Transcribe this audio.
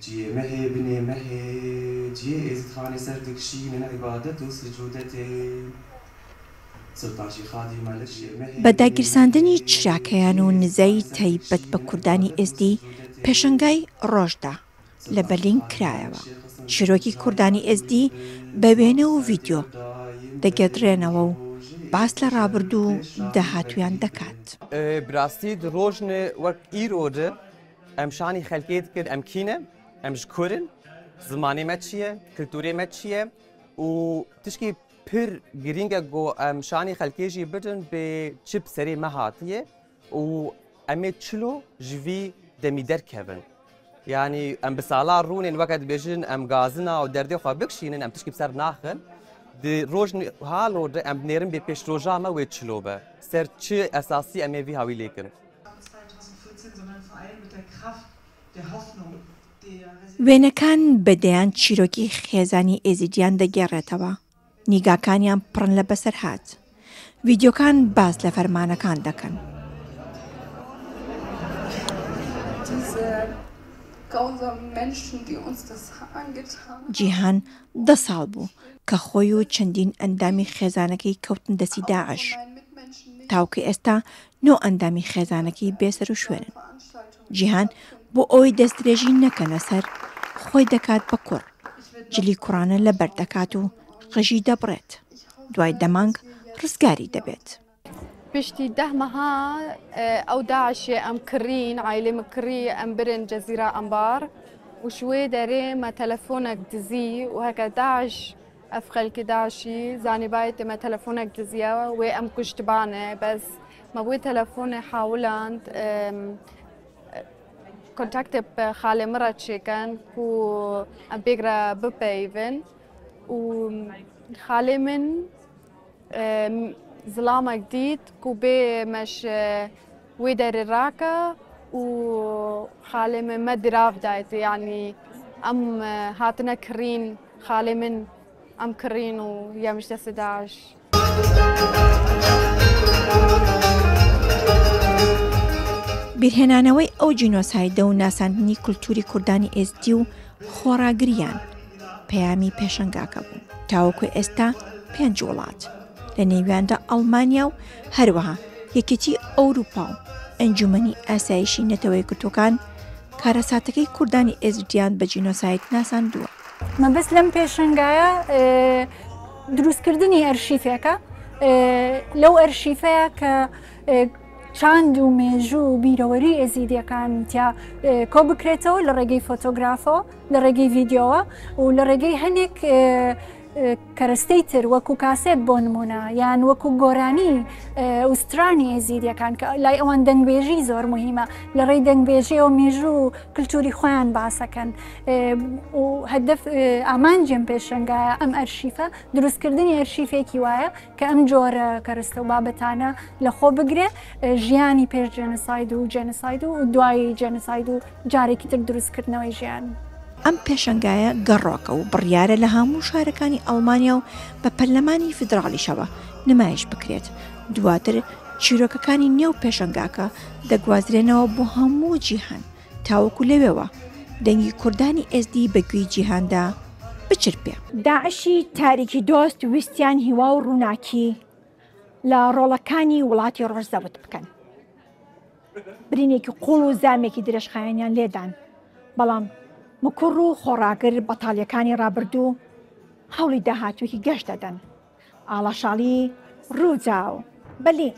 جي مهي بني مهي جي إز خاني سردك شي من عبادة وسجودتي سلطاشي خادي مالشي مهي بە داگیرساندنی چراکەیان و نزای تایبەت بە کوردانی ئێزدی پێشەنگای ڕۆژدا لە بەرلین کرایەوە. چیرۆکی کوردانی ئێزدی بە وێنە و ڤیدیۆ دەگەدرێنەوە و باس لە ڕابردوو و داهاتوویان دەکات. براستی ڕۆژنە وەک ئیرۆدە ئەم شانی خەلکێت کرد ئەم کینە ئەم ژ کورن زمانێ مە چییە کللتورێ مە چییە و تشکی پر گرینگە گۆ ئەم شانی خەلکێژی بدن بێ چپ سەرێ مەهاتیە و ئەمێ چلۆ ژوی دەمی دەرکەبن. یعنی ئەم بساڵا ڕوونێن وەکەت بێژن ئەم گازنا و دەردێخوا بکشینن ئەم تشکی بسەر ناخن ڕۆژ هاڵۆدە ئەم بنێرن بێ پێش ڕۆژامە وێ چلۆ بە سەر چ ئەساسی ئەمێوی هاوی لێکن. وێنەکان بەدەیان چیرۆکی خێزانی ئێزیدیان دەگێڕێتەوە. نیگاکانیان پڕن لە بەسەر هات. ڤیدیۆکان باس لە فەرمانەکان دەکەن. جیهان 10 ساڵ بوو کە خۆی و چەندین ئەندامی خێزانەکەی کەوتن دەستی داعش. تاوکە ئێستا 9 ئەندامی خێزانەکەی بێسەر و شوێنن. جیهان بۆ ئەوەی دەستدرێژی نەکەنە سەر خۆی دەکات بە کوڕ. جلی کوڕانە لە بەر دەکات و قژی دەبڕێت. دوای دەمانگ ڕزگاری دەبێت. پشتی 10 مەها ئەو داعشێ ئەم کڕین عایلێ مکڕی ئەم برن جەزیرە ئەمبار و شوێ دەرێ مە تەلەفۆنێک دزی و هەکە داعش ئەف خەلکی داعشی زانی باید مە تەلەفۆنێک دزیەوە وێ ئەم کوشتبانێ بەس مە بۆی تەلەفۆنێ حاولاند کۆنتاکتە خاڵێ مڕە چێکەن و ئەم پێگرە بپەیڤن و خاڵێ من زڵامێک دیت و بێ مەش وێ دەرێ ڕاکە و خاڵێ من مە دراڤ دایت یعنی ئەم هاتنە کڕین خاڵێ من ئەم کڕین و یەمیش دەستە داعش. بیرهێنانەوەی ئەو جینۆسایدە و ناساندنی کولتوری کوردانی ئێزدی و خۆڕاگریان پەیامی پێشەنگاکە بوو. تاوەکو ئێستا 5 وڵات لە نێویاندا ئەڵمانیا و هەروەها یەکێتی ئەوروپا و ئەنجومەنی ئاسایشی نەتەوەی کردوەکان کارەساتەکەی کوردانی ئێزدیان بە جینۆساید ناساندووە. مەبەست لەم پێشەنگایە دروستکردنی ئەرشیفێکە لەو ئەرشیفەیە کە چاند و مێژوو و بیرەوەری ئێزیدیەکان تیا کۆ بکرێتەوە لە ڕێگەی فۆتۆگرافەوە لە ڕێگەی ڤیددیۆوە و لە ڕێگەی هەنێک کەرەستەی تر وەکو کاسێت بۆ نمونە یان وەکو گۆرانی ئوسترانی ئێزیدیەکان کە لای ئەوان دەنگبێژی زۆر مهمە لە ڕێی دەنگبێژی و مێژوو و کللتوری خۆیان باسەکەن و هەدەف ئامانجێم پێشەنگایە ئەم ئەرشیفە دروستکردنی ئەرشیفێکی وایە کە ئەم جۆرە کەرەستە و بابەتانە لە خۆ بگرێ ژیانی پێش جێنەساید و جێنەساید و دوای جێنەساید و جارێکی تر دروستکردنەوەی ژیان. ئەم پێشەنگایە گەڕۆکە و بڕیارە لە هەموو شارەکانی ئەڵمانیا و بە پەرلەمانی فیدراڵیشەوە نمایش بکرێت. دواتر چیرۆکەکانی نێو پێشەنگاکە دەگوازرێنەوە بۆ هەموو جیهان تاوەکو لەوێوە دەنگی کوردانی ئێزدی بەگوێی جیهاندا بچرپێ. داعشی تاریکی دۆست ویستیان هیوا و ڕووناکی لە ڕۆڵەکانی وڵاتی ڕۆژزەوت بکەن. برینێکی قوڵ و زامێکی درێژخایەنیان لێدان بەڵام مکوڕ و خۆڕاگر بەتاڵیەکانی ڕابردوو هەوڵی داهاتوویەکی گەشت دەدەن. ئاڵەشاڵی ڕووجاو بەلێ